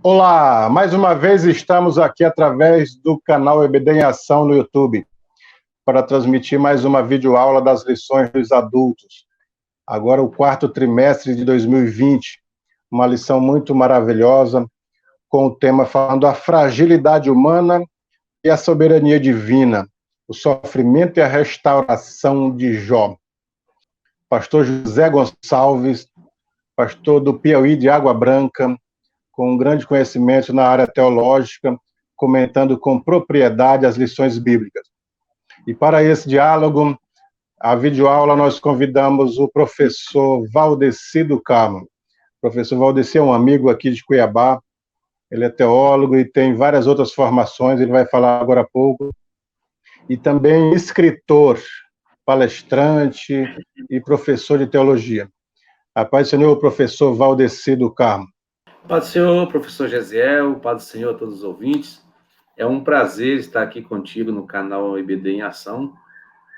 Olá, mais uma vez estamos aqui através do canal EBD em Ação no YouTube para transmitir mais uma videoaula das lições dos adultos. Agora o quarto trimestre de 2020, uma lição muito maravilhosa com o tema falando a fragilidade humana e a soberania divina, o sofrimento e a restauração de Jó. Pastor José Gonçalves, pastor do Piauí de Água Branca, com um grande conhecimento na área teológica, comentando com propriedade as lições bíblicas. E para esse diálogo, a videoaula, nós convidamos o professor Valdeci do Carmo. O professor Valdeci é um amigo aqui de Cuiabá, ele é teólogo e tem várias outras formações, ele vai falar agora há pouco, e também escritor, palestrante e professor de teologia. A paz do Senhor, professor Valdeci do Carmo. Paz do Senhor, professor Gesiel, paz do Senhor a todos os ouvintes. É um prazer estar aqui contigo no canal EBD em Ação,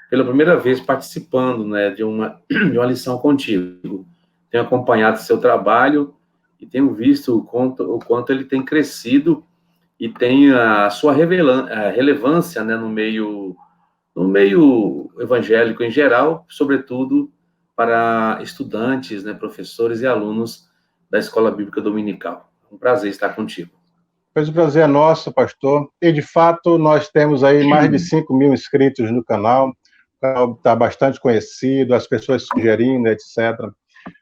pela primeira vez participando, de uma lição contigo. Tenho acompanhado seu trabalho e tenho visto o quanto ele tem crescido e tem a sua relevância, no meio evangélico em geral, sobretudo para estudantes, professores e alunos da Escola Bíblica Dominical. Um prazer estar contigo. Pois o prazer é nosso, pastor. E, de fato, nós temos aí mais de 5 mil inscritos no canal. O canal está bastante conhecido, as pessoas sugerindo, etc.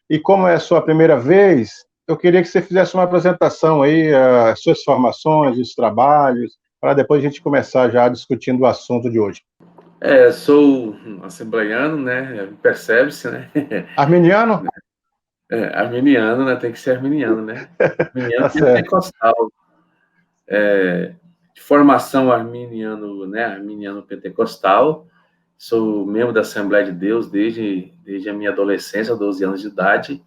E como é a sua primeira vez, eu queria que você fizesse uma apresentação aí, as suas formações, os trabalhos, para depois a gente começar já discutindo o assunto de hoje. Sou assembleiano, percebe-se, Arminiano? Arminiano, tem que ser arminiano, Arminiano Tá certo. pentecostal. De formação arminiano pentecostal. Sou membro da Assembleia de Deus desde a minha adolescência, 12 anos de idade.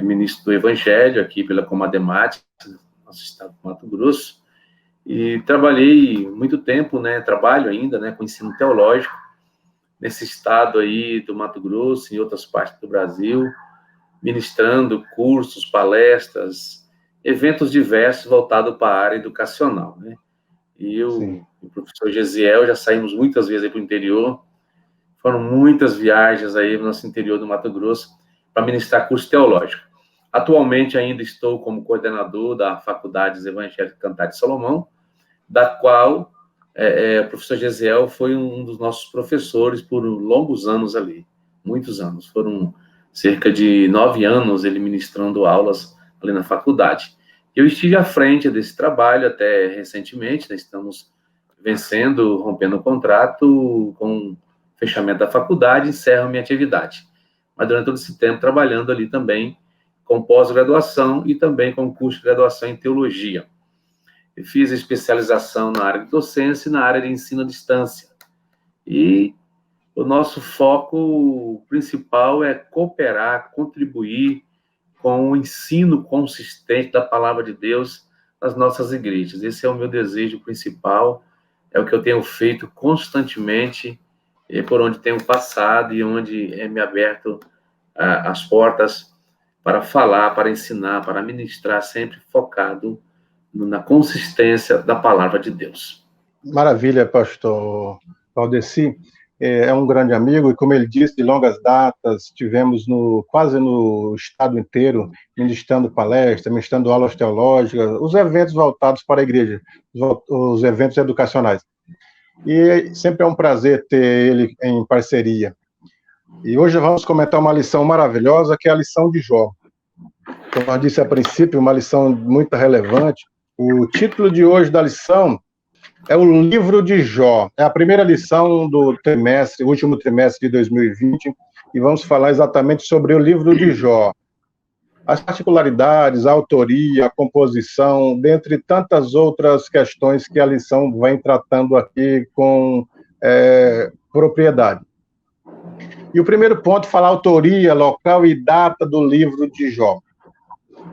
Ministro do Evangelho aqui pela Comademate, nosso estado do Mato Grosso. E trabalhei muito tempo, trabalho ainda, com ensino teológico, nesse estado aí do Mato Grosso, em outras partes do Brasil, ministrando cursos, palestras, eventos diversos voltados para a área educacional, E eu e o professor Gesiel já saímos muitas vezes para o interior, foram muitas viagens aí no nosso interior do Mato Grosso para ministrar curso teológico. Atualmente ainda estou como coordenador da Faculdade Evangélica Cantar de Salomão, da qual o professor Gesiel foi um dos nossos professores por longos anos ali, muitos anos. Foram cerca de 9 anos ele ministrando aulas ali na faculdade. Eu estive à frente desse trabalho até recentemente, estamos vencendo, rompendo o contrato com o fechamento da faculdade, encerro minha atividade. Mas durante todo esse tempo trabalhando ali também com pós-graduação e também com curso de graduação em teologia. Eu fiz especialização na área de docência e na área de ensino à distância. E o nosso foco principal é cooperar, contribuir com o ensino consistente da palavra de Deus nas nossas igrejas. Esse é o meu desejo principal, é o que eu tenho feito constantemente, por onde tenho passado e onde é me aberto as portas para falar, para ensinar, para ministrar, sempre focado na consistência da palavra de Deus. Maravilha, pastor Valdeci. É um grande amigo e, como ele disse, de longas datas, tivemos quase no estado inteiro ministrando palestras, ministrando aulas teológicas, os eventos voltados para a igreja, os eventos educacionais. E sempre é um prazer ter ele em parceria. E hoje vamos comentar uma lição maravilhosa, que é a lição de Jó. Como eu disse a princípio, uma lição muito relevante. O título de hoje da lição é o livro de Jó. É a primeira lição do trimestre, último trimestre de 2020, e vamos falar exatamente sobre o livro de Jó. As particularidades, a autoria, a composição, dentre tantas outras questões que a lição vem tratando aqui com propriedade. E o primeiro ponto fala autoria, local e data do livro de Jó.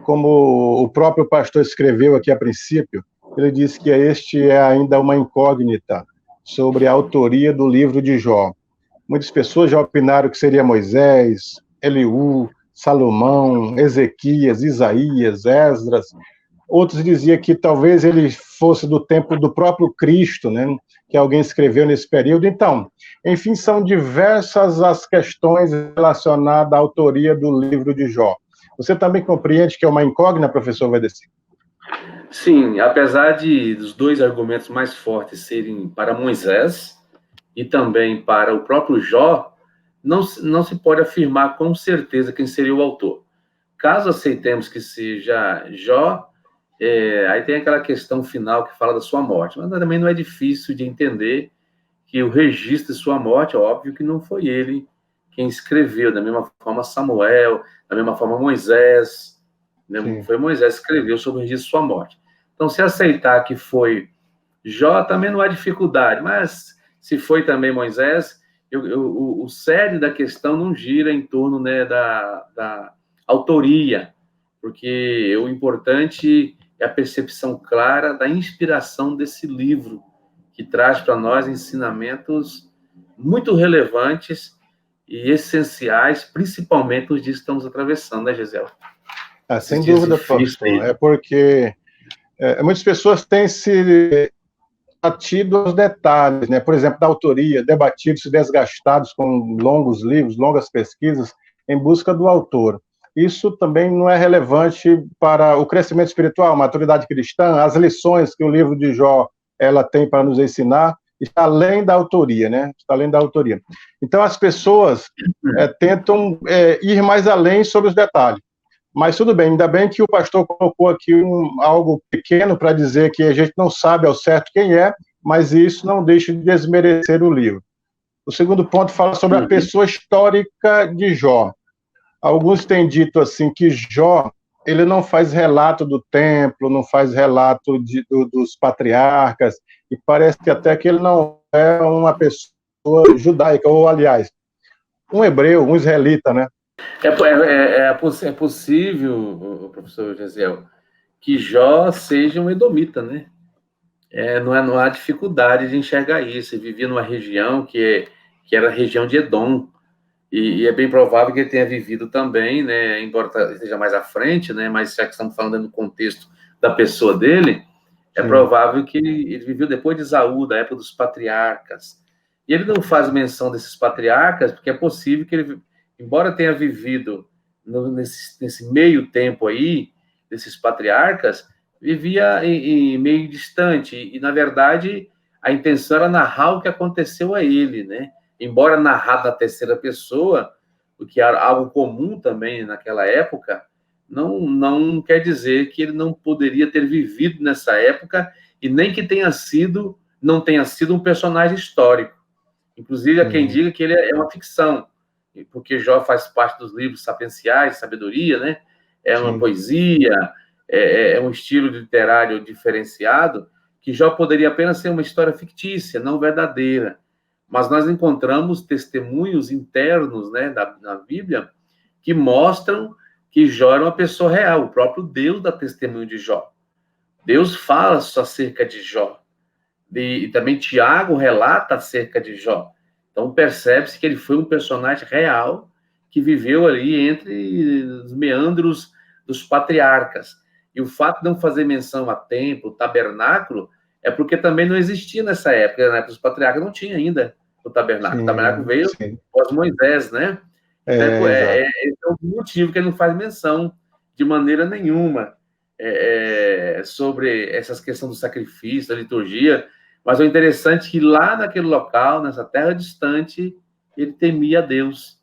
Como o próprio pastor escreveu aqui a princípio, ele disse que este é ainda uma incógnita sobre a autoria do livro de Jó. Muitas pessoas já opinaram que seria Moisés, Eliú, Salomão, Ezequias, Isaías, Esdras, outros diziam que talvez ele fosse do tempo do próprio Cristo, né, que alguém escreveu nesse período. Então, enfim, são diversas as questões relacionadas à autoria do livro de Jó. Você também compreende que é uma incógnita, professor Valdeci? Sim, apesar dos dois argumentos mais fortes serem para Moisés e também para o próprio Jó, não se pode afirmar com certeza quem seria o autor. Caso aceitemos que seja Jó, aí tem aquela questão final que fala da sua morte, mas também não é difícil de entender que o registro de sua morte, é óbvio que não foi ele quem escreveu, da mesma forma Samuel, da mesma forma Moisés, né? Foi Moisés que escreveu sobre o registro de sua morte. Então, se aceitar que foi Jó, também não há dificuldade, mas se foi também Moisés, o cerne da questão não gira em torno, né, da autoria, porque o importante é a percepção clara da inspiração desse livro, que traz para nós ensinamentos muito relevantes e essenciais, principalmente nos dias que estamos atravessando, né, Gisele? Sem dúvida, pastor. É porque muitas pessoas têm se atido aos detalhes, né? Por exemplo, da autoria, debatidos, desgastados com longos livros, longas pesquisas, em busca do autor. Isso também não é relevante para o crescimento espiritual, a maturidade cristã, as lições que o livro de Jó ela tem para nos ensinar, está além da autoria, né? Está além da autoria. Então, as pessoas tentam ir mais além sobre os detalhes. Mas tudo bem, ainda bem que o pastor colocou aqui algo pequeno para dizer que a gente não sabe ao certo quem é, mas isso não deixa de desmerecer o livro. O segundo ponto fala sobre a pessoa histórica de Jó. Alguns têm dito assim que Jó ele não faz relato do templo, não faz relato dos patriarcas, e parece que até que ele não é uma pessoa judaica, ou aliás, um hebreu, um israelita, né? É possível, professor Gesiel, que Jó seja um edomita, né? Não há dificuldade de enxergar isso. Ele vivia numa região que era a região de Edom, e é bem provável que ele tenha vivido também, né? Embora esteja mais à frente, né? Mas já que estamos falando no contexto da pessoa dele, é provável que ele viveu depois de Esaú, da época dos patriarcas. E ele não faz menção desses patriarcas, porque é possível que ele, embora tenha vivido nesse meio tempo aí, desses patriarcas, vivia em meio distante. E, na verdade, a intenção era narrar o que aconteceu a ele, né? Embora narrar da terceira pessoa, o que era algo comum também naquela época, não quer dizer que ele não poderia ter vivido nessa época e nem que não tenha sido um personagem histórico. Inclusive, há quem diga que ele é uma ficção, porque Jó faz parte dos livros sapienciais, sabedoria, né? É uma poesia, é um estilo literário diferenciado, que Jó poderia apenas ser uma história fictícia, não verdadeira. Mas nós encontramos testemunhos internos, né, na Bíblia que mostram que Jó era uma pessoa real, o próprio Deus dá testemunho de Jó. Deus fala acerca de Jó. E também Tiago relata acerca de Jó. Então percebe-se que ele foi um personagem real que viveu ali entre os meandros dos patriarcas. E o fato de não fazer menção a templo, tabernáculo, é porque também não existia nessa época, né? Os patriarcas não tinham ainda o tabernáculo. O tabernáculo veio após Moisés, né? Esse é o motivo que ele não faz menção de maneira nenhuma sobre essas questões do sacrifício, da liturgia. Mas o interessante é que lá naquele local, nessa terra distante, ele temia a Deus,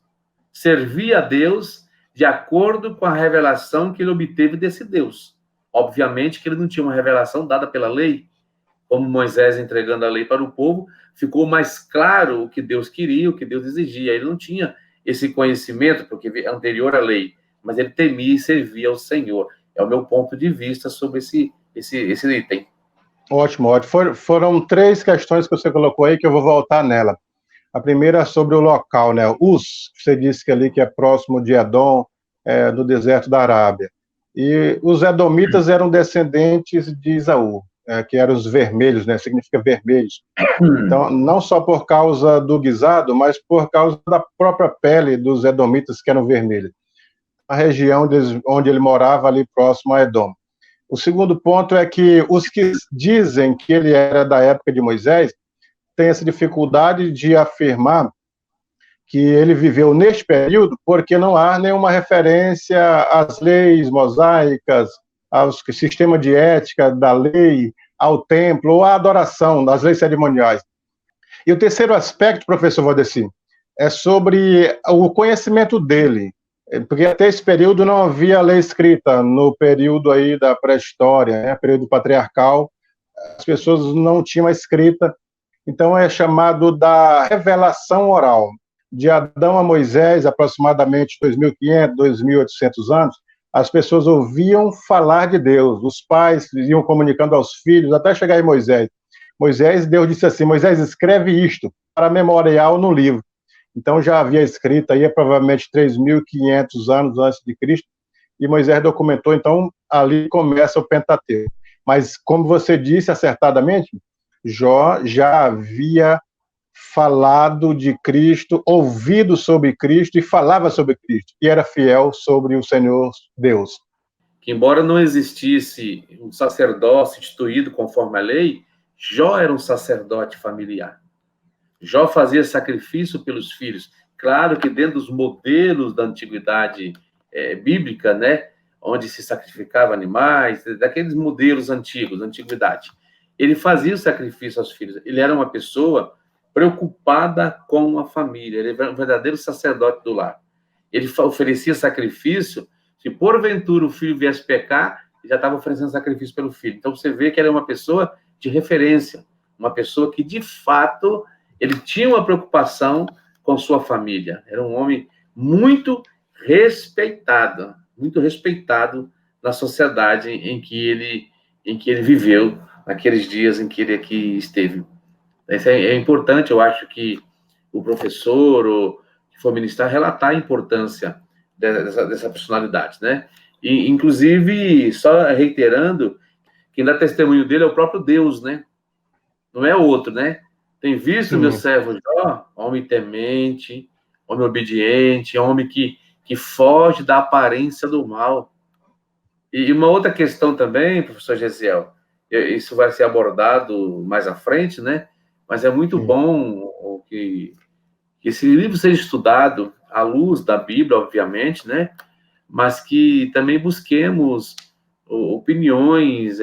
servia a Deus de acordo com a revelação que ele obteve desse Deus. Obviamente que ele não tinha uma revelação dada pela lei, como Moisés entregando a lei para o povo, ficou mais claro o que Deus queria, o que Deus exigia. Ele não tinha esse conhecimento, porque é anterior à lei, mas ele temia e servia ao Senhor. É o meu ponto de vista sobre esse item. Ótimo, ótimo. Foram 3 questões que você colocou aí que eu vou voltar nela. A primeira é sobre o local, né? Você disse que ali que é próximo de Edom, do deserto da Arábia. E os edomitas eram descendentes de Esaú, que eram os vermelhos, né? Significa vermelhos. Então, não só por causa do guisado, mas por causa da própria pele dos edomitas, que eram vermelhos. A região onde ele morava, ali próximo a Edom. O segundo ponto é que os que dizem que ele era da época de Moisés têm essa dificuldade de afirmar que ele viveu neste período, porque não há nenhuma referência às leis mosaicas, ao sistema de ética da lei, ao templo, ou à adoração, das leis cerimoniais. E o terceiro aspecto, professor Valdeci, é sobre o conhecimento dele, porque até esse período não havia lei escrita, no período aí da pré-história, né, período patriarcal, as pessoas não tinham a escrita, então é chamado da revelação oral. De Adão a Moisés, aproximadamente 2.500, 2.800 anos, as pessoas ouviam falar de Deus, os pais iam comunicando aos filhos, até chegar em Moisés. Moisés, Deus disse assim, Moisés, escreve isto para memorial no livro. Então já havia escrito aí, provavelmente 3.500 anos antes de Cristo, e Moisés documentou, então ali começa o Pentateuco. Mas, como você disse acertadamente, Jó já havia falado de Cristo, ouvido sobre Cristo e falava sobre Cristo, e era fiel sobre o Senhor Deus. Que embora não existisse um sacerdócio instituído conforme a lei, Jó era um sacerdote familiar. Jó fazia sacrifício pelos filhos. Claro que dentro dos modelos da antiguidade bíblica, né, onde se sacrificava animais, daqueles modelos antigos, da antiguidade, ele fazia o sacrifício aos filhos. Ele era uma pessoa preocupada com a família, ele era um verdadeiro sacerdote do lar. Ele oferecia sacrifício, se porventura o filho viesse pecar, ele já estava oferecendo sacrifício pelo filho. Então você vê que ele é uma pessoa de referência, uma pessoa que, de fato, ele tinha uma preocupação com sua família. Era um homem muito respeitado na sociedade em que ele viveu, naqueles dias em que ele aqui esteve. Isso é importante, eu acho que o professor ou que for ministrar relatar a importância dessa personalidade, né? E, inclusive, só reiterando, quem dá testemunho dele é o próprio Deus, né? Não é outro, né? Tem visto, meu servo Jó, homem temente, homem obediente, homem que foge da aparência do mal. E uma outra questão também, professor Gesiel, isso vai ser abordado mais à frente, né? Mas é muito bom que esse livro seja estudado à luz da Bíblia, obviamente, né? Mas que também busquemos opiniões,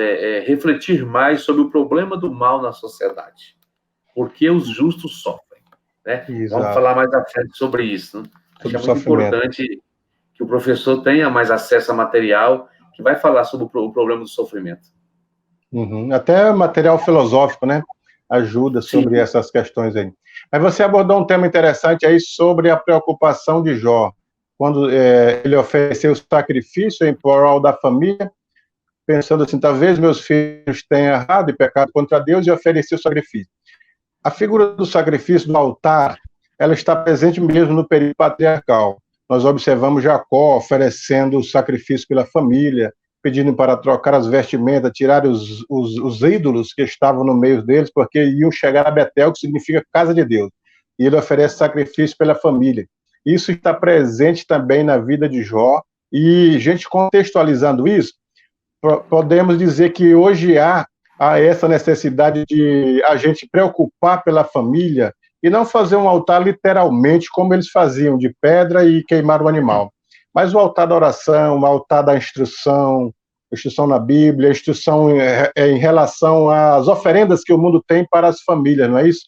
refletir mais sobre o problema do mal na sociedade. Por que os justos sofrem, né? Vamos falar mais à frente sobre isso, né? Acho que é muito importante que o professor tenha mais acesso a material que vai falar sobre o problema do sofrimento. Até material filosófico, né? Ajuda sobre essas questões aí. Mas você abordou um tema interessante aí sobre a preocupação de Jó, quando ele ofereceu o sacrifício em prol da família, pensando assim, talvez meus filhos tenham errado e pecado contra Deus e ofereci o sacrifício. A figura do sacrifício do altar, ela está presente mesmo no período patriarcal. Nós observamos Jacó oferecendo o sacrifício pela família, pedindo para trocar as vestimentas, tirar os ídolos que estavam no meio deles, porque iam chegar a Betel, que significa casa de Deus. E ele oferece sacrifício pela família. Isso está presente também na vida de Jó, e, gente, contextualizando isso, podemos dizer que hoje há essa necessidade de a gente preocupar pela família e não fazer um altar literalmente como eles faziam, de pedra e queimar o animal. Mas o altar da oração, o altar da instrução na Bíblia, instrução em relação às oferendas que o mundo tem para as famílias, não é isso?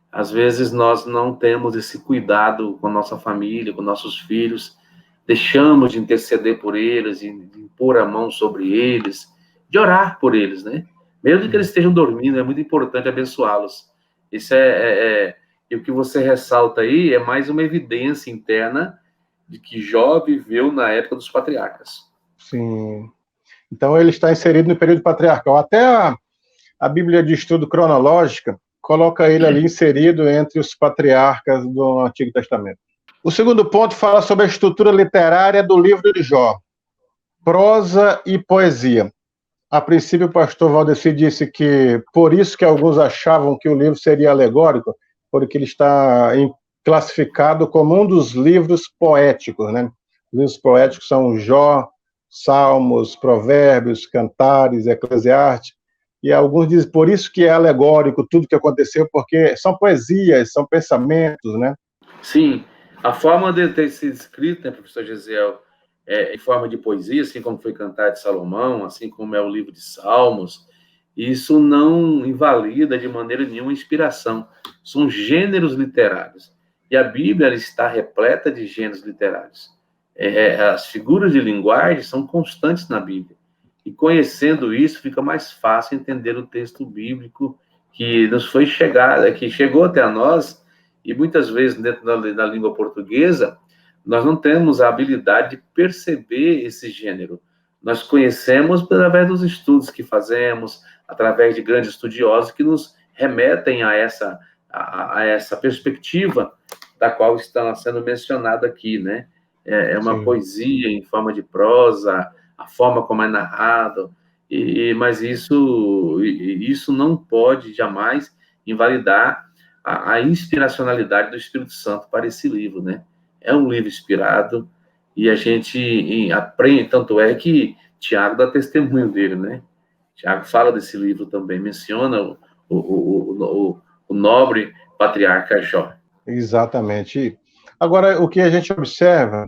Às vezes nós não temos esse cuidado com a nossa família, com nossos filhos, deixamos de interceder por eles, de pôr a mão sobre eles, de orar por eles, né? Mesmo que eles estejam dormindo, é muito importante abençoá-los. Isso e o que você ressalta aí é mais uma evidência interna de que Jó viveu na época dos patriarcas. Sim. Então ele está inserido no período patriarcal. Até a Bíblia de Estudo Cronológica coloca ele ali inserido entre os patriarcas do Antigo Testamento. O segundo ponto fala sobre a estrutura literária do livro de Jó. Prosa e poesia. A princípio, o pastor Valdeci disse que, por isso que alguns achavam que o livro seria alegórico, porque ele está classificado como um dos livros poéticos, né? Os livros poéticos são Jó, Salmos, Provérbios, Cantares, Eclesiastes, e alguns dizem, por isso que é alegórico tudo que aconteceu, porque são poesias, são pensamentos, né? Sim, a forma de ter sido escrito, né, professor Gesiel, em forma de poesia, assim como foi Cantar de Salomão, assim como é o livro de Salmos, isso não invalida de maneira nenhuma a inspiração. São gêneros literários. E a Bíblia está repleta de gêneros literários. As figuras de linguagem são constantes na Bíblia. E conhecendo isso, fica mais fácil entender o texto bíblico que nos foi chegado, que chegou até a nós, e muitas vezes dentro da língua portuguesa, nós não temos a habilidade de perceber esse gênero. Nós conhecemos através dos estudos que fazemos, através de grandes estudiosos que nos remetem a essa perspectiva da qual está sendo mencionado aqui, né? É uma poesia em forma de prosa, a forma como é narrado, mas isso não pode jamais invalidar a inspiracionalidade do Espírito Santo para esse livro, né? É um livro inspirado e a gente aprende, tanto é que Tiago dá testemunho dele, né? Tiago fala desse livro também, menciona o nobre patriarca Jó. Exatamente. Agora, o que a gente observa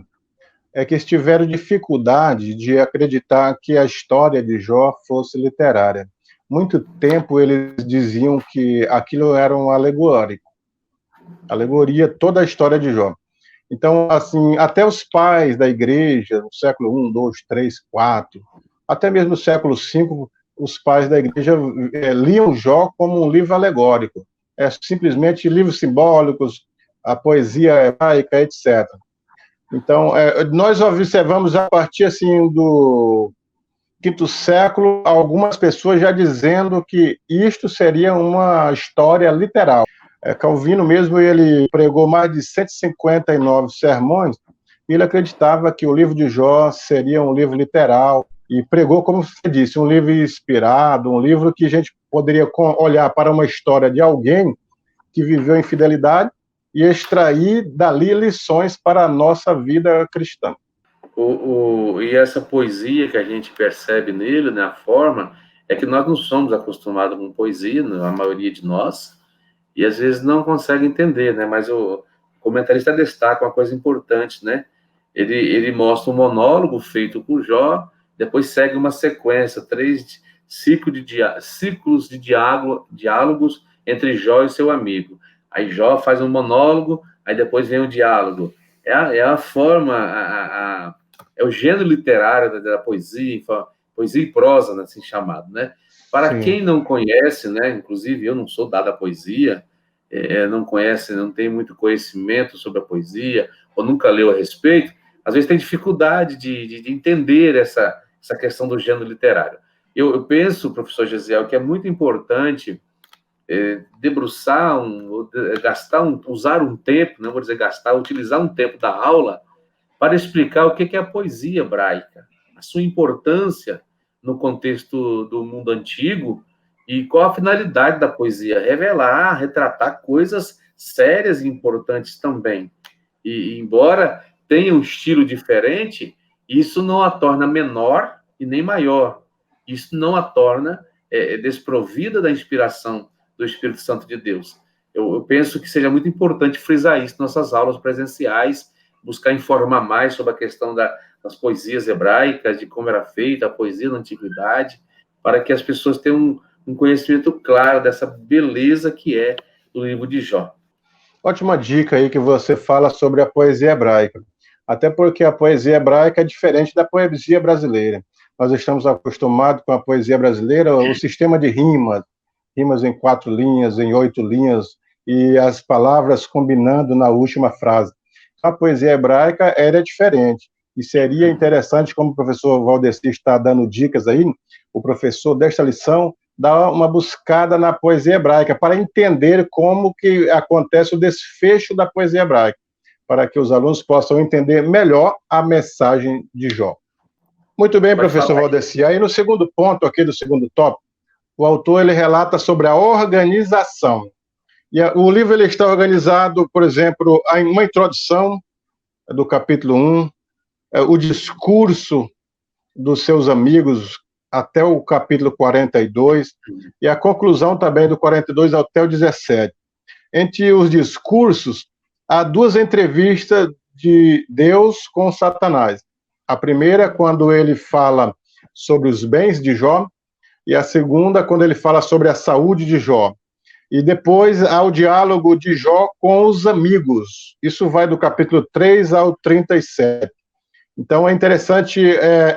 é que eles tiveram dificuldade de acreditar que a história de Jó fosse literária. Muito tempo eles diziam que aquilo era um alegórico, alegoria toda a história de Jó. Então, assim, até os pais da igreja, no século I, II, III, IV, até mesmo no século V, os pais da igreja liam Jó como um livro alegórico. Simplesmente livros simbólicos, a poesia hebraica, etc. Então, nós observamos a partir assim do quinto século algumas pessoas já dizendo que isto seria uma história literal. Calvino mesmo, ele pregou mais de 159 sermões e ele acreditava que o livro de Jó seria um livro literal e pregou, como você disse, um livro inspirado, um livro que a gente poderia olhar para uma história de alguém que viveu em fidelidade e extrair dali lições para a nossa vida cristã. E essa poesia que a gente percebe nele, né, a forma, é que nós não somos acostumados com poesia, né, a maioria de nós, e às vezes não consegue entender, né, mas o comentarista destaca uma coisa importante, né, ele mostra um monólogo feito por Jó, depois segue uma sequência, 3 ciclos de diálogos entre Jó e seu amigo. Aí Jó faz um monólogo, aí depois vem o diálogo. É a forma, é o gênero literário da poesia, poesia e prosa, né, assim chamado, né? Para Sim. quem não conhece, né, inclusive eu não sou dado à poesia, não conhece, não tem muito conhecimento sobre a poesia, ou nunca leu a respeito, às vezes tem dificuldade de entender essa questão do gênero literário. Eu penso, professor Gesiel, que é muito importante debruçar, usar um tempo, não vou dizer gastar, utilizar um tempo da aula para explicar o que é a poesia hebraica, a sua importância no contexto do mundo antigo e qual a finalidade da poesia, revelar, retratar coisas sérias e importantes também. E embora tenha um estilo diferente, isso não a torna menor e nem maior. Isso não a torna desprovida da inspiração do Espírito Santo de Deus. Eu penso que seja muito importante frisar isso nas nossas aulas presenciais, buscar informar mais sobre a questão das poesias hebraicas, de como era feita a poesia na antiguidade, para que as pessoas tenham um conhecimento claro dessa beleza que é o livro de Jó. Ótima dica aí que você fala sobre a poesia hebraica. Até porque a poesia hebraica é diferente da poesia brasileira. Nós estamos acostumados com a poesia brasileira, o sistema de rimas em 4 linhas, em 8 linhas, e as palavras combinando na última frase. A poesia hebraica era diferente, e seria interessante, como o professor Valdeci está dando dicas aí, o professor desta lição dar uma buscada na poesia hebraica, para entender como que acontece o desfecho da poesia hebraica, para que os alunos possam entender melhor a mensagem de Jó. Muito bem, professor Valdeci. Aí no segundo ponto aqui do segundo tópico, o autor ele relata sobre a organização. E o livro ele está organizado, por exemplo, em uma introdução do capítulo 1, o discurso dos seus amigos até o capítulo 42, e a conclusão também do 42 até o 17. Entre os discursos, há duas entrevistas de Deus com Satanás. A primeira, quando ele fala sobre os bens de Jó, e a segunda, quando ele fala sobre a saúde de Jó. E depois há o diálogo de Jó com os amigos. Isso vai do capítulo 3 ao 37. Então é interessante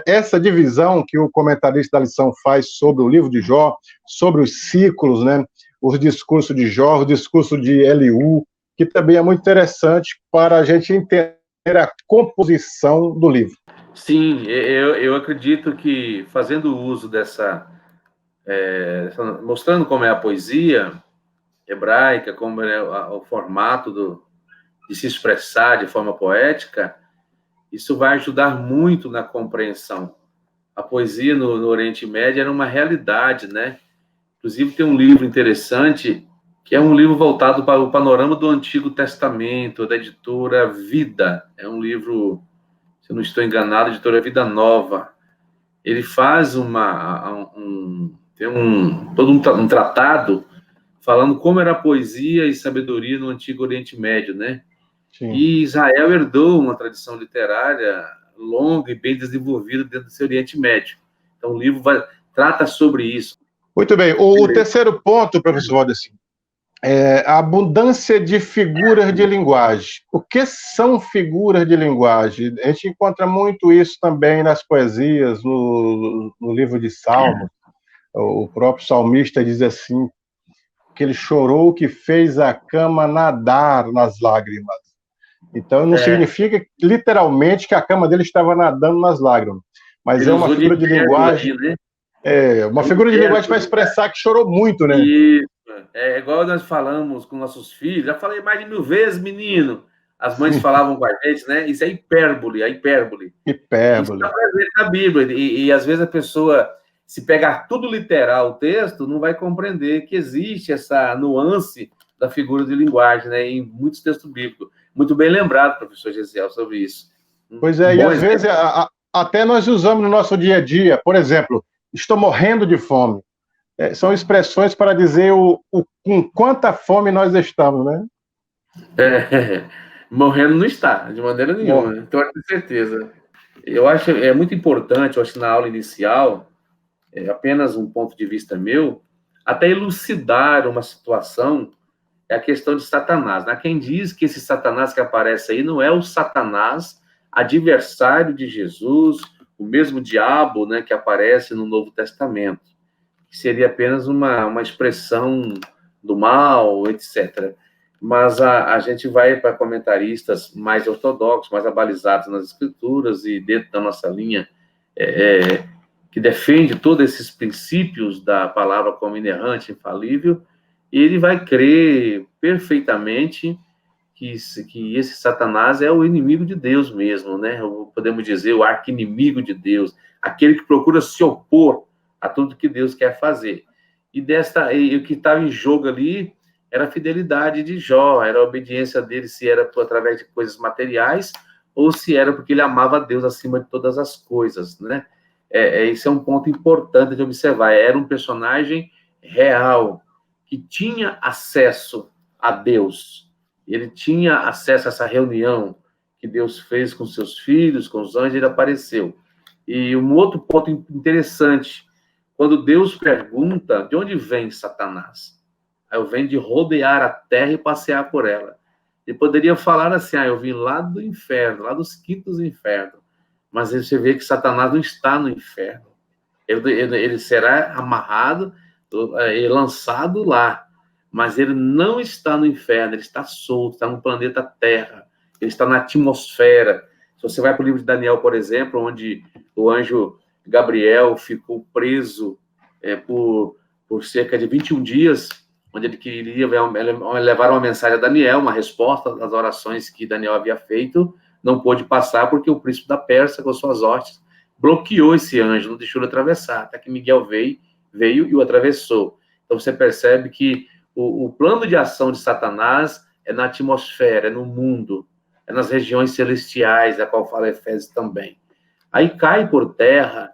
essa divisão que o comentarista da lição faz sobre o livro de Jó, sobre os ciclos, né? Os discursos de Jó, o discurso de Eliú, que também é muito interessante para a gente entender a composição do livro. Sim, eu acredito que fazendo uso mostrando como é a poesia hebraica, como é o formato de se expressar de forma poética, isso vai ajudar muito na compreensão. A poesia no Oriente Médio era uma realidade, né? Inclusive tem um livro interessante, que é um livro voltado para o panorama do Antigo Testamento, da editora Vida. É um livro, se eu não estou enganado, editora Vida Nova. Ele faz todo um tratado falando como era a poesia e sabedoria no Antigo Oriente Médio, né? Sim. E Israel herdou uma tradição literária longa e bem desenvolvida dentro desse Oriente Médio. Então, o livro trata sobre isso. Muito bem. O terceiro ponto, professor Valdeci, é a abundância de figuras de linguagem. O que são figuras de linguagem? A gente encontra muito isso também nas poesias, no livro de Salmos. O próprio salmista diz assim, que ele chorou que fez a cama nadar nas lágrimas. Então, não significa literalmente que a cama dele estava nadando nas lágrimas, mas ele é uma figura de linguagem. Aí, né? Uma figura de linguagem para expressar que chorou muito, né? Isso. É igual nós falamos com nossos filhos. Já falei mais de 1000 vezes, menino. As mães falavam com a gente, né? Isso é hipérbole, a hipérbole. Isso está presente na Bíblia. E às vezes a pessoa, se pegar tudo literal o texto, não vai compreender que existe essa nuance da figura de linguagem, né? Em muitos textos bíblicos. Muito bem lembrado, professor Gesiel, sobre isso. Pois é, e às vezes até nós usamos no nosso dia a dia. Por exemplo, estou morrendo de fome. São expressões para dizer com quanta fome nós estamos, né? Morrendo não está, de maneira nenhuma. Então, eu tenho certeza. Eu acho muito importante, eu acho, na aula inicial, apenas um ponto de vista meu, até elucidar uma situação, é a questão de Satanás. Né? Quem diz que esse Satanás que aparece aí não é o Satanás adversário de Jesus, o mesmo diabo, né, que aparece no Novo Testamento, que seria apenas uma expressão do mal, etc. Mas a gente vai para comentaristas mais ortodoxos, mais abalizados nas escrituras e dentro da nossa linha, que defende todos esses princípios da palavra como inerrante, infalível, e ele vai crer perfeitamente que esse Satanás é o inimigo de Deus mesmo, né? Podemos dizer, o arqui-inimigo de Deus, aquele que procura se opor a tudo que Deus quer fazer. E o que estava em jogo ali era a fidelidade de Jó, era a obediência dele, se era através de coisas materiais ou se era porque ele amava a Deus acima de todas as coisas, né? Esse é um ponto importante de observar. Era um personagem real, que tinha acesso a Deus. Ele tinha acesso a essa reunião que Deus fez com seus filhos, com os anjos, ele apareceu. E um outro ponto interessante, quando Deus pergunta de onde vem Satanás, eu venho de rodear a terra e passear por ela. Ele poderia falar assim, eu vim lá do inferno, lá dos quintos infernos. Mas você vê que Satanás não está no inferno. Ele será amarrado e lançado lá. Mas ele não está no inferno, ele está solto, está no planeta Terra. Ele está na atmosfera. Se você vai para o livro de Daniel, por exemplo, onde o anjo Gabriel ficou preso por cerca de 21 dias, onde ele queria levar uma mensagem a Daniel, uma resposta das orações que Daniel havia feito, não pôde passar porque o príncipe da Pérsia, com suas hostes, bloqueou esse anjo, não deixou ele atravessar, até que Miguel veio e o atravessou. Então você percebe que o plano de ação de Satanás é na atmosfera, é no mundo, é nas regiões celestiais, a qual fala Efésios também. Aí cai por terra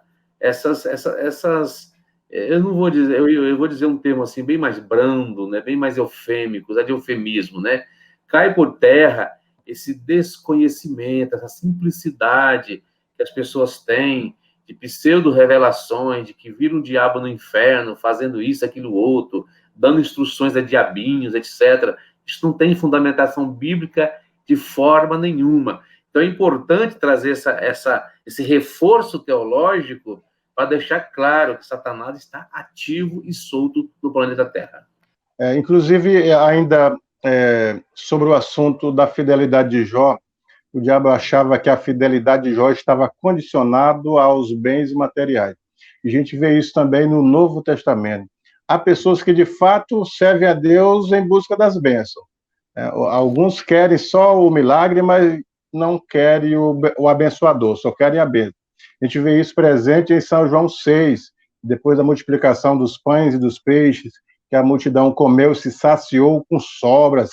eu não vou dizer, eu vou dizer um termo assim bem mais brando, né, bem mais eufêmico, usar de eufemismo, né? Cai por terra esse desconhecimento, essa simplicidade que as pessoas têm de pseudo-revelações, de que viram o diabo no inferno, fazendo isso, aquilo, outro, dando instruções a diabinhos, etc. Isso não tem fundamentação bíblica de forma nenhuma. Então é importante trazer esse reforço teológico para deixar claro que Satanás está ativo e solto no planeta Terra. Inclusive, ainda sobre o assunto da fidelidade de Jó, o diabo achava que a fidelidade de Jó estava condicionado aos bens materiais. E a gente vê isso também no Novo Testamento. Há pessoas que, de fato, servem a Deus em busca das bênçãos. Alguns querem só o milagre, mas não querem o abençoador, só querem a bênção. A gente vê isso presente em São João 6, depois da multiplicação dos pães e dos peixes, que a multidão comeu, se saciou com sobras.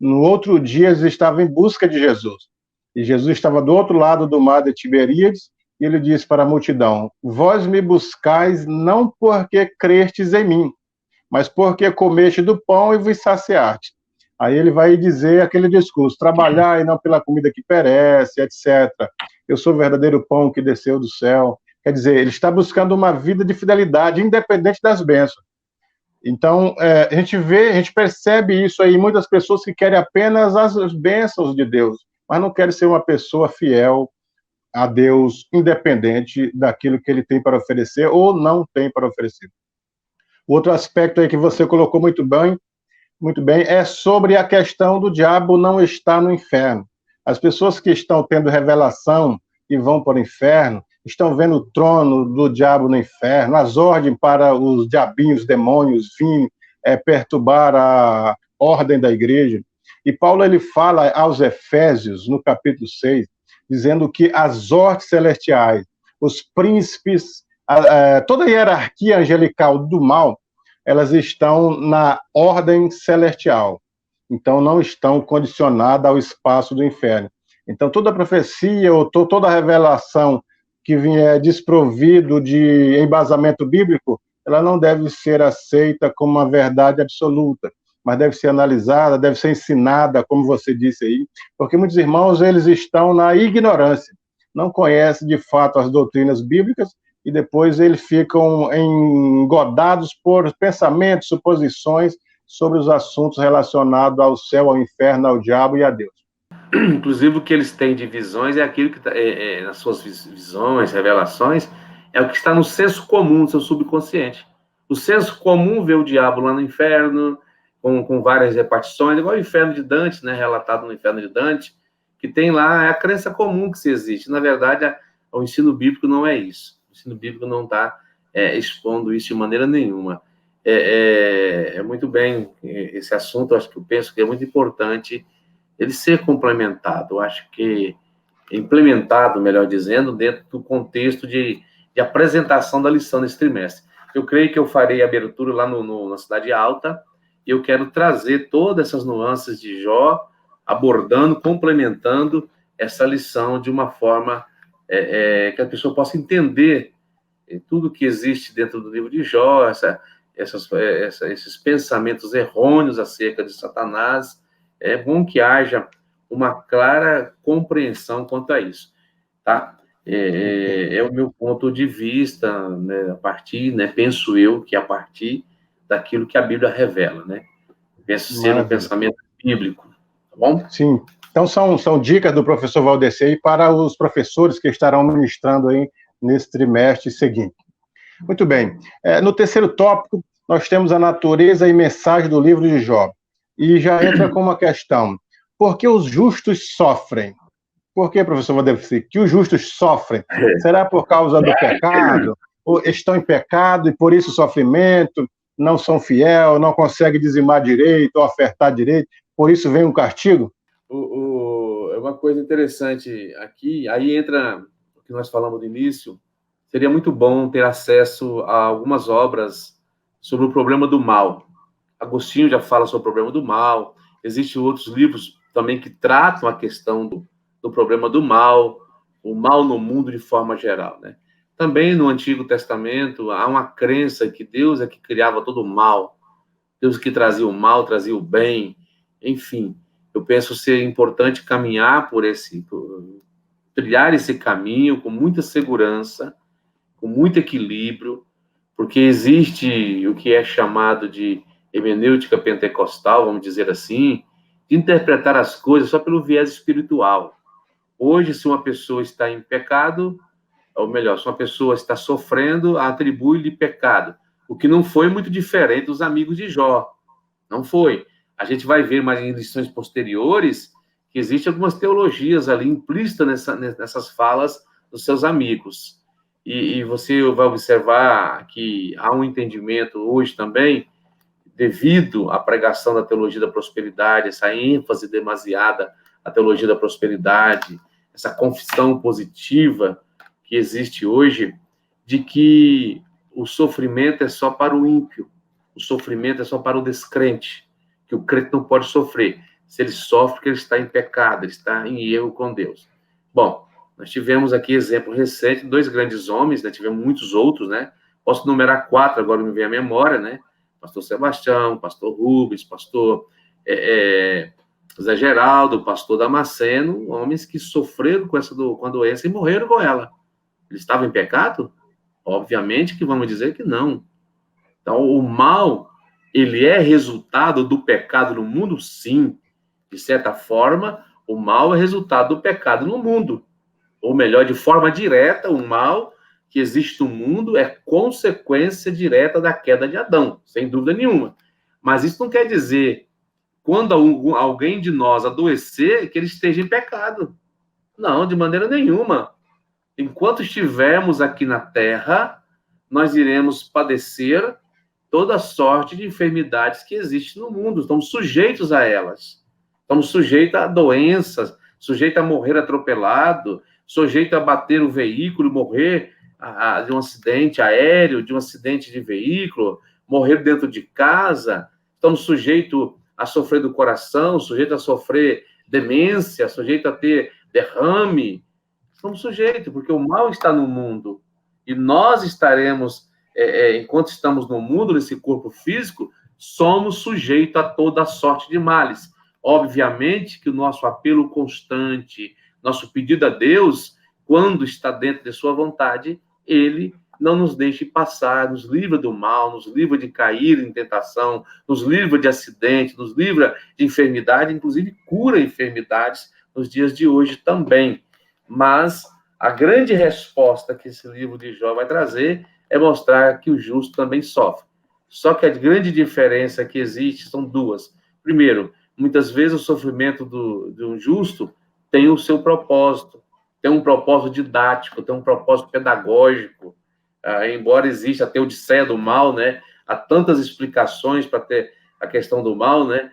No outro dia, eles estavam em busca de Jesus. E Jesus estava do outro lado do mar de Tiberíades, e ele disse para a multidão: vós me buscais não porque crestes em mim, mas porque comeste do pão e vos saciaste. Aí ele vai dizer aquele discurso: trabalhai não pela comida que perece, etc. Eu sou o verdadeiro pão que desceu do céu. Quer dizer, ele está buscando uma vida de fidelidade, independente das bênçãos. Então, a gente percebe isso aí, muitas pessoas que querem apenas as bênçãos de Deus, mas não querem ser uma pessoa fiel a Deus, independente daquilo que ele tem para oferecer ou não tem para oferecer. O outro aspecto aí que você colocou muito bem, é sobre a questão do diabo não estar no inferno. As pessoas que estão tendo revelação e vão para o inferno, estão vendo o trono do diabo no inferno, as ordens para os diabinhos, demônios, virem perturbar a ordem da igreja. E Paulo ele fala aos Efésios, no capítulo 6, dizendo que as ordens celestiais, os príncipes, toda a hierarquia angelical do mal, elas estão na ordem celestial. Então, não estão condicionadas ao espaço do inferno. Então, toda profecia ou toda revelação que vier desprovido de embasamento bíblico, ela não deve ser aceita como uma verdade absoluta, mas deve ser analisada, deve ser ensinada, como você disse aí, porque muitos irmãos, eles estão na ignorância, não conhecem de fato as doutrinas bíblicas e depois eles ficam engodados por pensamentos, suposições sobre os assuntos relacionados ao céu, ao inferno, ao diabo e a Deus. Inclusive, o que eles têm de visões é aquilo que, nas suas visões, revelações, é o que está no senso comum, no seu subconsciente. O senso comum vê o diabo lá no inferno, com várias repartições, igual o inferno de Dante, né, relatado no inferno de Dante, que tem lá a crença comum que se existe. Na verdade, o ensino bíblico não é isso. O ensino bíblico não está expondo isso de maneira nenhuma. Muito bem esse assunto, eu penso que é muito importante ele ser complementado, eu acho que implementado, melhor dizendo, dentro do contexto de apresentação da lição desse trimestre. Eu creio que eu farei a abertura lá na Cidade Alta, e eu quero trazer todas essas nuances de Jó, abordando, complementando essa lição de uma forma que a pessoa possa entender tudo que existe dentro do livro de Jó, esses pensamentos errôneos acerca de Satanás. É bom que haja uma clara compreensão quanto a isso, tá? É o meu ponto de vista, né, a partir, né, penso eu que a partir daquilo que a Bíblia revela, né? Penso ser um pensamento bíblico, tá bom? Sim. Então, são dicas do professor Valdecei para os professores que estarão ministrando aí nesse trimestre seguinte. Muito bem. No terceiro tópico, nós temos a natureza e mensagem do livro de Jó. E já entra com uma questão: por que os justos sofrem? Por que, professor Valdecei, que os justos sofrem? Será por causa do pecado? Ou estão em pecado e por isso sofrimento? Não são fiel, não conseguem dizimar direito ou ofertar direito? Por isso vem um castigo? É uma coisa interessante aqui, aí entra o que nós falamos no início. Seria muito bom ter acesso a algumas obras sobre o problema do mal. Agostinho já fala sobre o problema do mal. Existem outros livros também que tratam a questão do problema do mal, o mal no mundo de forma geral, né? Também no Antigo Testamento há uma crença que Deus é que criava todo o mal, Deus que trazia o mal, trazia o bem, enfim. Eu penso ser importante caminhar trilhar esse caminho com muita segurança, com muito equilíbrio, porque existe o que é chamado de hermenêutica pentecostal, vamos dizer assim, de interpretar as coisas só pelo viés espiritual. Hoje, se uma pessoa está em pecado, ou melhor, se uma pessoa está sofrendo, atribui-lhe pecado, o que não foi muito diferente dos amigos de Jó. Não foi. A gente vai ver mais em lições posteriores que existem algumas teologias ali implícitas nessas falas dos seus amigos. E você vai observar que há um entendimento hoje também, devido à pregação da teologia da prosperidade, essa ênfase demasiada à teologia da prosperidade, essa confissão positiva que existe hoje, de que o sofrimento é só para o ímpio, o sofrimento é só para o descrente, que o crente não pode sofrer. Se ele sofre, porque ele está em pecado, ele está em erro com Deus. Bom, nós tivemos aqui exemplo recente, 2 grandes homens, né? Tivemos muitos outros, né? Posso numerar 4, agora me vem à memória, né? Pastor Sebastião, pastor Rubens, pastor Zé Geraldo, pastor Damasceno, homens que sofreram com a doença e morreram com ela. Eles estavam em pecado? Obviamente que vamos dizer que não. Então, o mal, ele é resultado do pecado no mundo? Sim. De certa forma, o mal é resultado do pecado no mundo. Ou melhor, de forma direta, o mal que existe no mundo é consequência direta da queda de Adão, sem dúvida nenhuma. Mas isso não quer dizer, quando alguém de nós adoecer, que ele esteja em pecado. Não, de maneira nenhuma. Enquanto estivermos aqui na Terra, nós iremos padecer toda sorte de enfermidades que existem no mundo. Estamos sujeitos a elas. Estamos sujeitos a doenças, sujeitos a morrer atropelado, sujeitos a bater o veículo e morrer de um acidente aéreo, de um acidente de veículo, morrer dentro de casa. Estamos sujeitos a sofrer do coração, sujeitos a sofrer demência, sujeitos a ter derrame. Estamos sujeitos, porque o mal está no mundo. E nós estaremos, enquanto estamos no mundo, nesse corpo físico, somos sujeitos a toda sorte de males. Obviamente que o nosso apelo constante, nosso pedido a Deus, quando está dentro de sua vontade, ele não nos deixe passar, nos livra do mal, nos livra de cair em tentação, nos livra de acidente, nos livra de enfermidade, inclusive cura enfermidades nos dias de hoje também. Mas a grande resposta que esse livro de Jó vai trazer é mostrar que o justo também sofre. Só que a grande diferença que existe são duas. Primeiro, muitas vezes o sofrimento de um justo tem o seu propósito, tem um propósito didático, tem um propósito pedagógico. Embora exista a teodiceia do mal, né? Há tantas explicações para ter a questão do mal, né?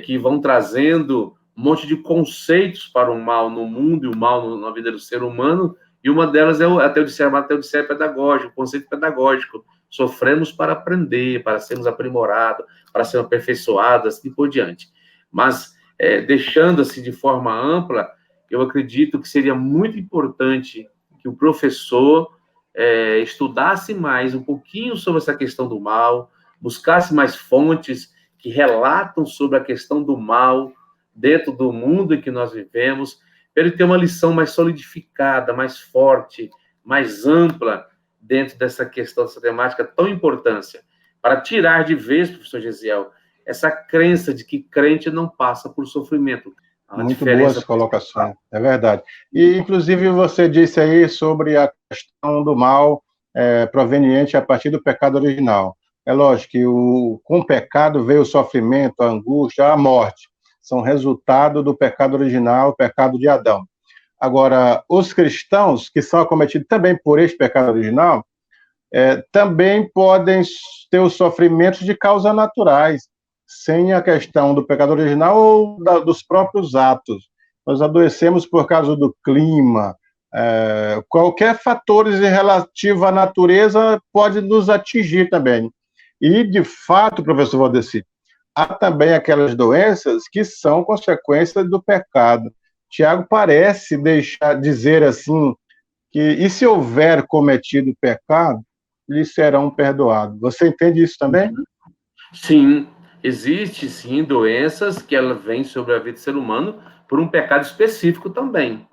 Que vão trazendo um monte de conceitos para o mal no mundo e o mal na vida do ser humano, e uma delas é a teodiceia pedagógica, o conceito pedagógico. Sofremos para aprender, para sermos aprimorados, para sermos aperfeiçoados, assim por diante. Mas, deixando assim de forma ampla, eu acredito que seria muito importante que o professor estudasse mais um pouquinho sobre essa questão do mal, buscasse mais fontes que relatam sobre a questão do mal dentro do mundo em que nós vivemos, para ele ter uma lição mais solidificada, mais forte, mais ampla dentro dessa questão, dessa temática tão importante, para tirar de vez, professor Gesiel, essa crença de que crente não passa por sofrimento. Muito boas colocações, é verdade. E, inclusive, você disse aí sobre a questão do mal proveniente a partir do pecado original. É lógico que com o pecado veio o sofrimento, a angústia, a morte. São resultado do pecado original, o pecado de Adão. Agora, os cristãos, que são acometidos também por este pecado original, também podem ter os sofrimentos de causas naturais, sem a questão do pecado original ou dos próprios atos. Nós adoecemos por causa do clima, qualquer fator relativo à natureza pode nos atingir também. E, de fato, professor Valdeci, há também aquelas doenças que são consequências do pecado. Tiago parece dizer assim, que e se houver cometido pecado, lhes serão perdoados. Você entende isso também? Sim, existe sim doenças que ela vem sobre a vida do ser humano por um pecado específico também,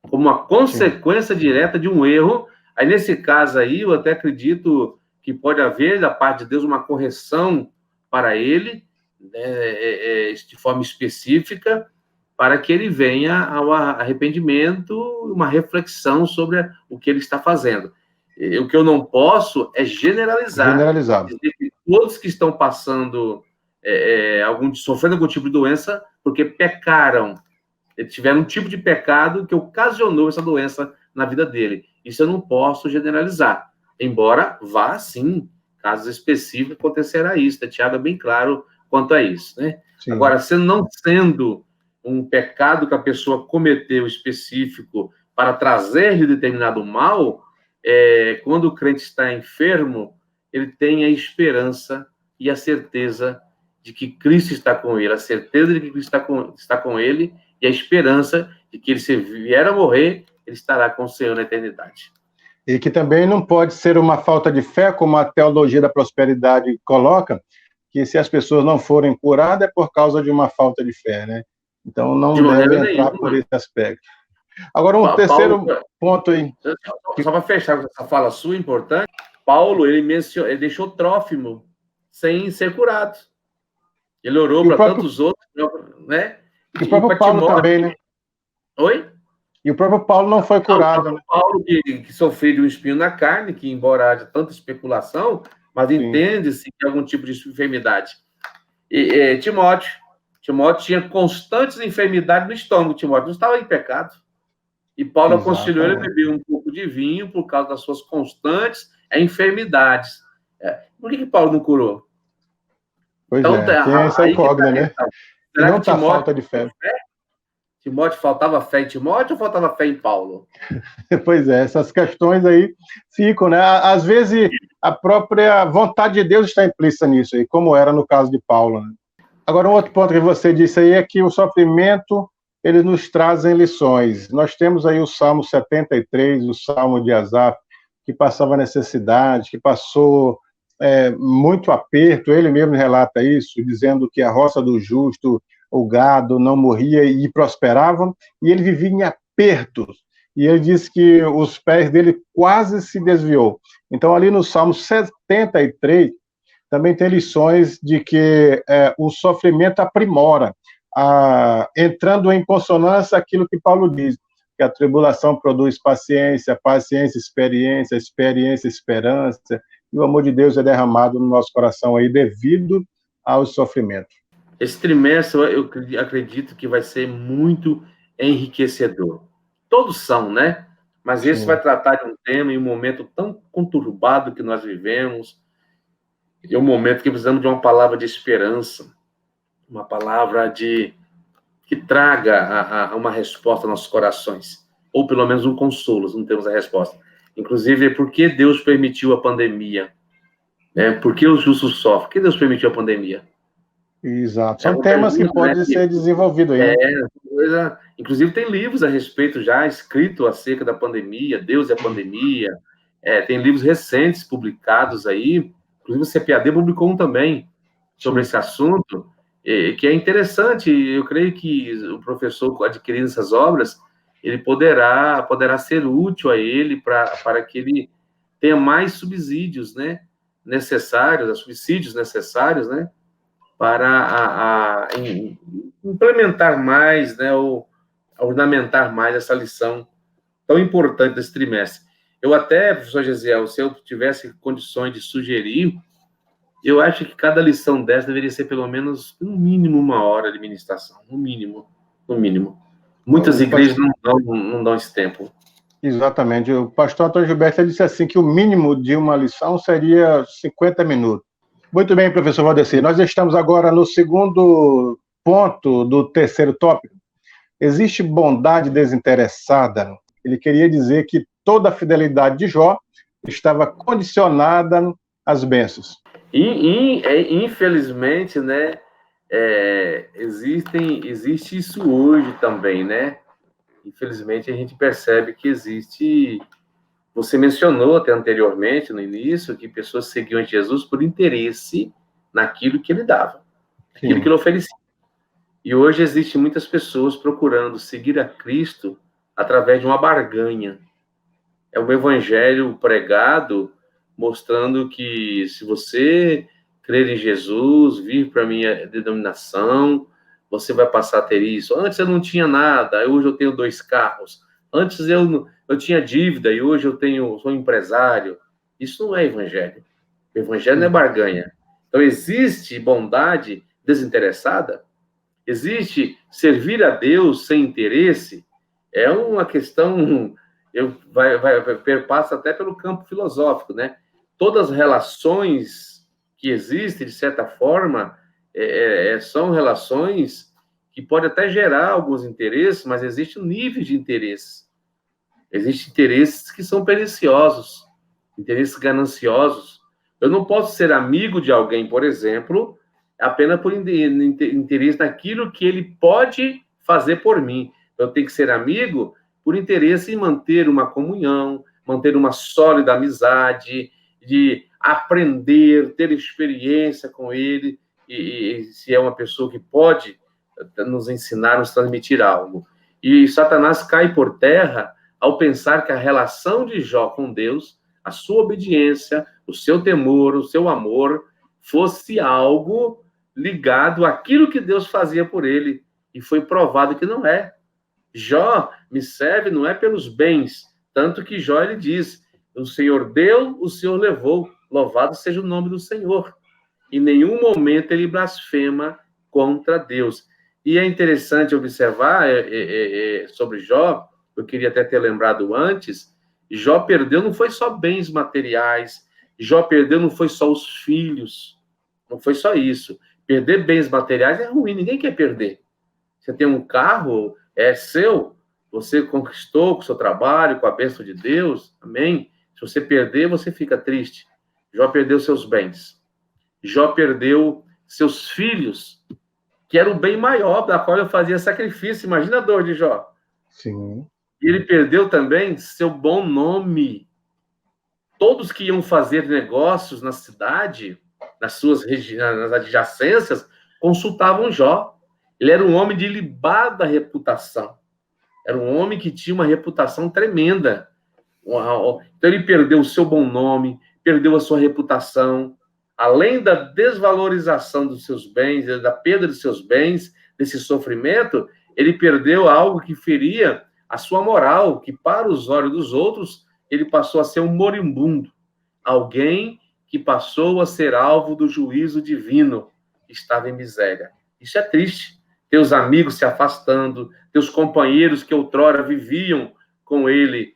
como uma Sim. consequência direta de um erro. Aí nesse caso aí, eu até acredito que pode haver da parte de Deus uma correção para ele, né, de forma específica, para que ele venha ao arrependimento, uma reflexão sobre o que ele está fazendo. O que eu não posso é generalizar, Generalizado. dizer que todos que estão passando, sofrendo algum tipo de doença, porque pecaram, tiveram um tipo de pecado que ocasionou essa doença na vida dele. Isso eu não posso generalizar. Embora vá, sim, casos específicos acontecerá isso. Tiago é bem claro quanto a isso, né? Sim. Agora, não sendo um pecado que a pessoa cometeu específico para trazer-lhe determinado mal, quando o crente está enfermo, ele tem a esperança e a certeza de que Cristo está com ele, a certeza de que Cristo está com ele e a esperança de que ele, se vier a morrer, ele estará com o Senhor na eternidade. E que também não pode ser uma falta de fé, como a teologia da prosperidade coloca, que se as pessoas não forem curadas é por causa de uma falta de fé, né? Então não De deve maneira entrar por nenhuma. esse aspecto. Agora, um Paulo, terceiro ponto aí. só para fechar com essa fala sua importante, Paulo, ele deixou Trófimo sem ser curado. Ele orou para tantos outros, né? O E próprio para Paulo Timóteo. também, né? Oi? E o próprio Paulo não foi curado, O né? Paulo, que sofreu de um espinho na carne, que embora haja tanta especulação, mas entende-se que é algum tipo de enfermidade. Timóteo tinha constantes enfermidades no estômago. Timóteo não estava em pecado. E Paulo aconselhou ele a beber um pouco de vinho por causa das suas constantes enfermidades. Por que Paulo não curou? Pois Então, tem essa aí que está incógnita, a né? questão. E Será não que está falta de fé. Faltava fé em Timóteo ou faltava fé em Paulo? Pois é, essas questões aí ficam, né? Às vezes a própria vontade de Deus está implícita nisso aí, como era no caso de Paulo, né? Agora, um outro ponto que você disse aí é que o sofrimento, ele nos trazem lições. Nós temos aí o Salmo 73, o Salmo de Asaf, que passava necessidade, que passou muito aperto, ele mesmo relata isso, dizendo que a roça do justo, o gado não morria e prosperavam, e ele vivia em apertos. E ele disse que os pés dele quase se desviou. Então, ali no Salmo 73, também tem lições de que o sofrimento aprimora, entrando em consonância aquilo que Paulo diz, que a tribulação produz paciência, paciência, experiência, experiência, esperança, e o amor de Deus é derramado no nosso coração aí devido ao sofrimento. Esse trimestre eu acredito que vai ser muito enriquecedor. Todos são, né? Mas esse vai tratar de um tema em um momento tão conturbado que nós vivemos, é um momento que precisamos de uma palavra de esperança, uma palavra que traga uma resposta aos nossos corações, ou pelo menos um consolo, se não temos a resposta. Inclusive, por que Deus permitiu a pandemia? Por que os justos sofrem? Por que Deus permitiu a pandemia? Exato. São temas que podem ser desenvolvidos aí. Inclusive, tem livros a respeito já escrito acerca da pandemia, Deus e a pandemia. Tem livros recentes publicados aí, inclusive o CPAD publicou um também sobre esse assunto, que é interessante. Eu creio que o professor adquirindo essas obras, ele poderá ser útil a ele para que ele tenha mais subsídios, né, necessários, subsídios necessários, né, para implementar mais, né, ou ornamentar mais essa lição tão importante desse trimestre. Eu até, professor Gesiel, se eu tivesse condições de sugerir, eu acho que cada lição dessa deveria ser pelo menos, no mínimo, 1 hora de ministração, no mínimo, no mínimo. Muitas igrejas não dão esse tempo. Exatamente. O pastor Antônio Gilberto disse assim que o mínimo de uma lição seria 50 minutos. Muito bem, professor Valdeci. Nós estamos agora no segundo ponto do terceiro tópico. Existe bondade desinteressada. Ele queria dizer que toda a fidelidade de Jó estava condicionada às bênçãos. Infelizmente, né, existe isso hoje também, né? infelizmente, a gente percebe que existe... Você mencionou até anteriormente, no início, que pessoas seguiam Jesus por interesse naquilo que ele dava, naquilo que ele oferecia. E hoje existem muitas pessoas procurando seguir a Cristo através de uma barganha. É um evangelho pregado mostrando que se você crer em Jesus, vir para a minha denominação, você vai passar a ter isso. Antes eu não tinha nada, hoje eu tenho 2 carros. Antes eu tinha dívida e hoje sou empresário. Isso não é evangelho. O evangelho não é barganha. Então existe bondade desinteressada? Existe servir a Deus sem interesse? É uma questão, perpassa até pelo campo filosófico, né? Todas as relações que existem, de certa forma, são relações que podem até gerar alguns interesses, mas existem níveis de interesses. Existem interesses que são perniciosos, interesses gananciosos. Eu não posso ser amigo de alguém, por exemplo, apenas por interesse naquilo que ele pode fazer por mim. Eu tenho que ser amigo por interesse em manter uma comunhão, manter uma sólida amizade, de aprender, ter experiência com ele, e se é uma pessoa que pode nos ensinar, nos transmitir algo. E Satanás cai por terra ao pensar que a relação de Jó com Deus, a sua obediência, o seu temor, o seu amor, fosse algo ligado àquilo que Deus fazia por ele. E foi provado que não é. Jó me serve não é pelos bens, tanto que Jó ele diz: o Senhor deu, o Senhor levou, louvado seja o nome do Senhor. Em nenhum momento ele blasfema contra Deus. E é interessante observar sobre Jó, eu queria até ter lembrado antes, Jó perdeu não foi só bens materiais, Jó perdeu não foi só os filhos, não foi só isso. Perder bens materiais é ruim, ninguém quer perder. Você tem um carro, é seu, você conquistou com o seu trabalho, com a bênção de Deus, amém? Se você perder, você fica triste. Jó perdeu seus bens. Jó perdeu seus filhos, que era o bem maior, da qual eu fazia sacrifício. Imagina a dor de Jó. Sim. E ele perdeu também seu bom nome. Todos que iam fazer negócios na cidade, nas adjacências, consultavam Jó. Ele era um homem de ilibada reputação. Era um homem que tinha uma reputação tremenda. Então ele perdeu o seu bom nome, perdeu a sua reputação. Além da desvalorização dos seus bens, da perda dos seus bens, desse sofrimento, ele perdeu algo que feria a sua moral, que para os olhos dos outros, ele passou a ser um moribundo. Alguém que passou a ser alvo do juízo divino, estava em miséria. Isso é triste. Teus amigos se afastando, teus companheiros que outrora viviam com ele,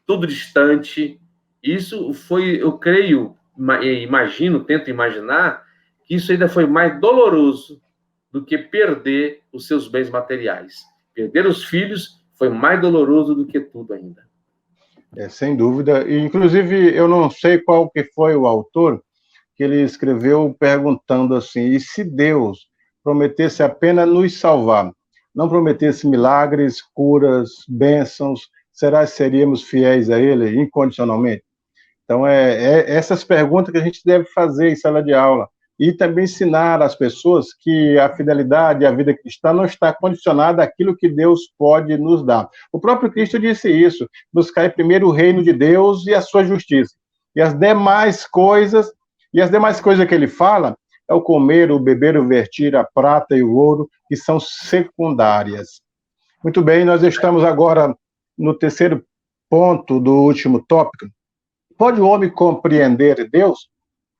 tudo distante. Isso foi, eu creio, imagino, tento imaginar, que isso ainda foi mais doloroso do que perder os seus bens materiais. Perder os filhos foi mais doloroso do que tudo ainda. Sem dúvida. E, inclusive, eu não sei qual que foi o autor que ele escreveu perguntando assim: e se Deus prometesse apenas nos salvar, não prometesse milagres, curas, bênçãos, será que seríamos fiéis a Ele incondicionalmente? Então, essas perguntas que a gente deve fazer em sala de aula. E também ensinar às pessoas que a fidelidade e a vida cristã não está condicionada àquilo que Deus pode nos dar. O próprio Cristo disse isso: buscar primeiro o reino de Deus e a sua justiça. E as demais coisas que ele fala é o comer, o beber, o vestir, a prata e o ouro, que são secundárias. Muito bem, nós estamos agora no terceiro ponto do último tópico. Pode o homem compreender Deus?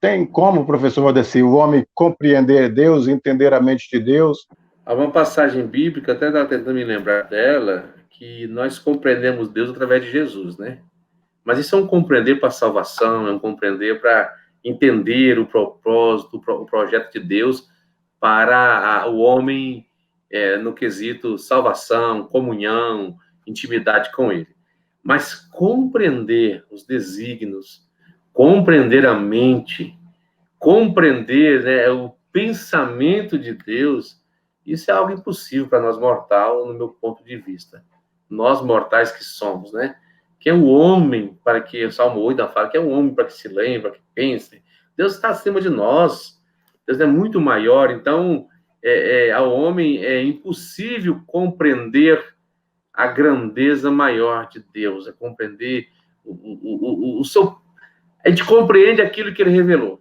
Tem como, professor Valdeci, o homem compreender Deus, entender a mente de Deus? Há uma passagem bíblica, até estava tentando me lembrar dela, que nós compreendemos Deus através de Jesus, né? Mas isso é um compreender para a salvação, é um compreender para entender o propósito, o projeto de Deus para o homem no quesito salvação, comunhão, intimidade com Ele. Mas compreender os desígnios, compreender a mente, compreender, né, o pensamento de Deus, isso é algo impossível para nós mortais, no meu ponto de vista. nós mortais que somos, né? Que é o homem, para que, o Salmo 8 fala, que é o homem para que se lembre, para que pense. Deus está acima de nós, Deus é muito maior, então, ao homem é impossível compreender a grandeza maior de Deus, é compreender o seu... A gente compreende aquilo que ele revelou,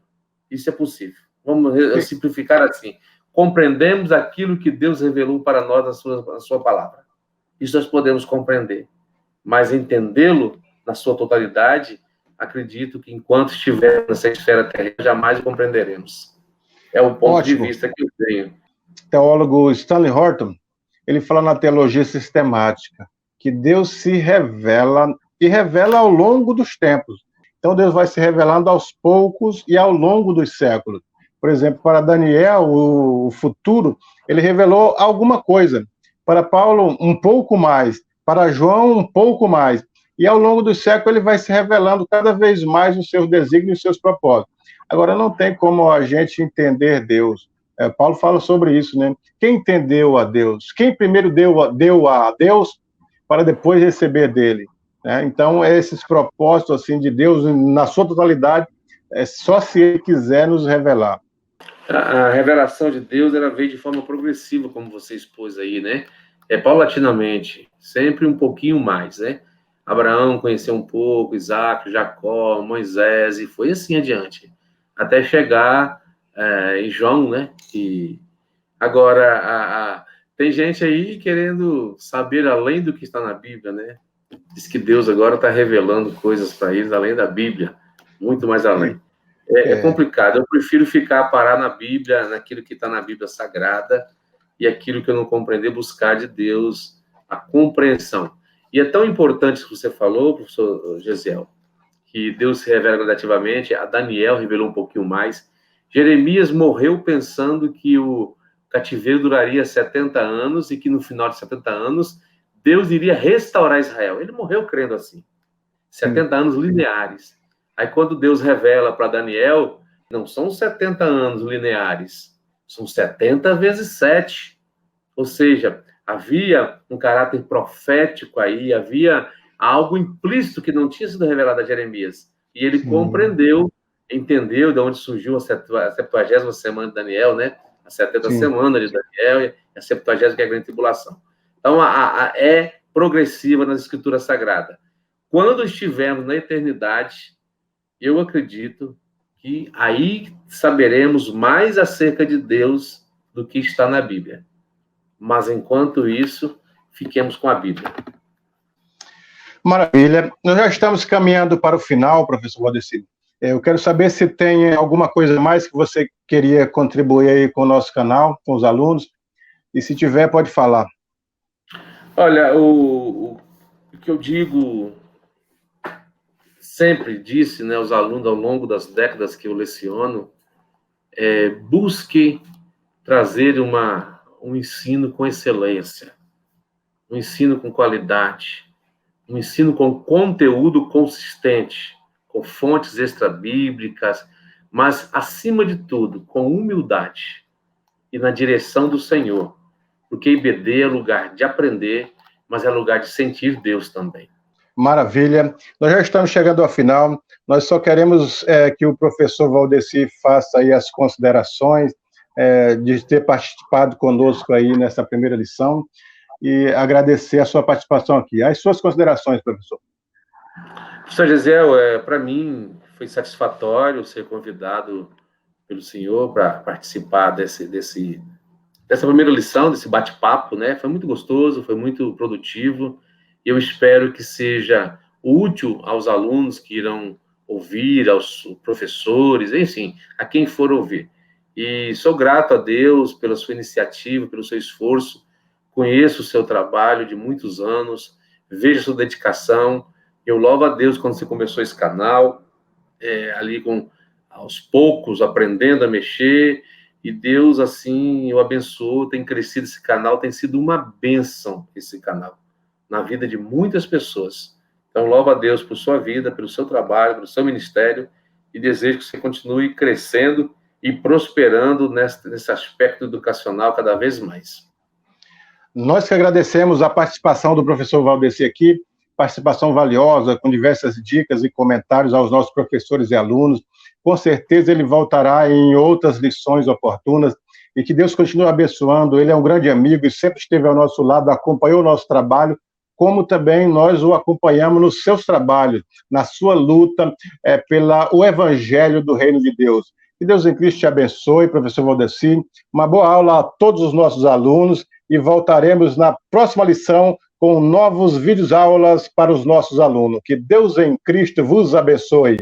isso é possível. Vamos simplificar assim, compreendemos aquilo que Deus revelou para nós na sua palavra. Isso nós podemos compreender. Mas entendê-lo na sua totalidade, acredito que enquanto estiver nessa esfera terrena, jamais compreenderemos. É o ponto de vista que eu tenho. O teólogo Stanley Horton, ele fala na teologia sistemática que Deus se revela e revela ao longo dos tempos. Então Deus vai se revelando aos poucos e ao longo dos séculos. Por exemplo, para Daniel, o futuro, ele revelou alguma coisa. Para Paulo, um pouco mais. Para João, um pouco mais. E ao longo do século ele vai se revelando cada vez mais os seus desígnios e os seus propósitos. Agora, não tem como a gente entender Deus. Paulo fala sobre isso, né? Quem entendeu a Deus? Quem primeiro deu a Deus para depois receber dele? Né? Então, esses propósitos assim, de Deus, na sua totalidade, é só se ele quiser nos revelar. A revelação de Deus, ela veio de forma progressiva, como você expôs aí, né? Paulatinamente, sempre um pouquinho mais, né? Abraão conheceu um pouco, Isaac, Jacó, Moisés, e foi assim adiante, até chegar em João, né? E agora, tem gente aí querendo saber além do que está na Bíblia, né? Diz que Deus agora está revelando coisas para eles além da Bíblia, muito mais além. É complicado, eu prefiro ficar parar na Bíblia, naquilo que está na Bíblia Sagrada, e aquilo que eu não compreender, buscar de Deus a compreensão. E é tão importante isso que você falou, professor Gesiel, que Deus se revela gradativamente, a Daniel revelou um pouquinho mais. Jeremias morreu pensando que o cativeiro duraria 70 anos e que no final de 70 anos Deus iria restaurar Israel. Ele morreu crendo assim. 70 anos lineares. Aí quando Deus revela para Daniel, não são 70 anos lineares, são 70 vezes 7. Ou seja, havia um caráter profético aí, havia algo implícito que não tinha sido revelado a Jeremias. E ele compreendeu, entendeu de onde surgiu a 70ª semana de Daniel, né? A 70ª semana de Daniel e a 70ª que é a grande tribulação. Então, é progressiva nas escrituras sagradas. Quando estivermos na eternidade, eu acredito que aí saberemos mais acerca de Deus do que está na Bíblia. Mas, enquanto isso, fiquemos com a Bíblia. Maravilha. Nós já estamos caminhando para o final, professor Valdeci. Eu quero saber se tem alguma coisa mais que você queria contribuir aí com o nosso canal, com os alunos, e se tiver, pode falar. Olha, o que eu digo, sempre disse, né, aos alunos ao longo das décadas que eu leciono, busque trazer um ensino com excelência, um ensino com qualidade, um ensino com conteúdo consistente, com fontes extrabíblicas, mas, acima de tudo, com humildade e na direção do Senhor, porque IBD é lugar de aprender, mas é lugar de sentir Deus também. Maravilha. Nós já estamos chegando ao final. Nós só queremos que o professor Valdeci faça aí as considerações de ter participado conosco aí nessa primeira lição e agradecer a sua participação aqui. As suas considerações, professor. Professor Gesiel, para mim foi satisfatório ser convidado pelo senhor para participar dessa primeira lição, desse bate-papo, né? Foi muito gostoso, foi muito produtivo. Eu espero que seja útil aos alunos que irão ouvir, aos professores, enfim, a quem for ouvir. E sou grato a Deus pela sua iniciativa, pelo seu esforço. Conheço o seu trabalho de muitos anos, vejo a sua dedicação. Eu louvo a Deus quando você começou esse canal, ali aos poucos, aprendendo a mexer, e Deus, assim, o abençoou, tem crescido esse canal, tem sido uma bênção esse canal, na vida de muitas pessoas. Então, louvo a Deus por sua vida, pelo seu trabalho, pelo seu ministério, e desejo que você continue crescendo e prosperando nesse aspecto educacional cada vez mais. Nós que agradecemos a participação do professor Valdeci aqui, participação valiosa, com diversas dicas e comentários aos nossos professores e alunos. Com certeza ele voltará em outras lições oportunas e que Deus continue abençoando. Ele é um grande amigo e sempre esteve ao nosso lado, acompanhou o nosso trabalho, como também nós o acompanhamos nos seus trabalhos, na sua luta pelo Evangelho do Reino de Deus. Que Deus em Cristo te abençoe, professor Valdeci. Uma boa aula a todos os nossos alunos e voltaremos na próxima lição com novos vídeos aulas para os nossos alunos. Que Deus em Cristo vos abençoe.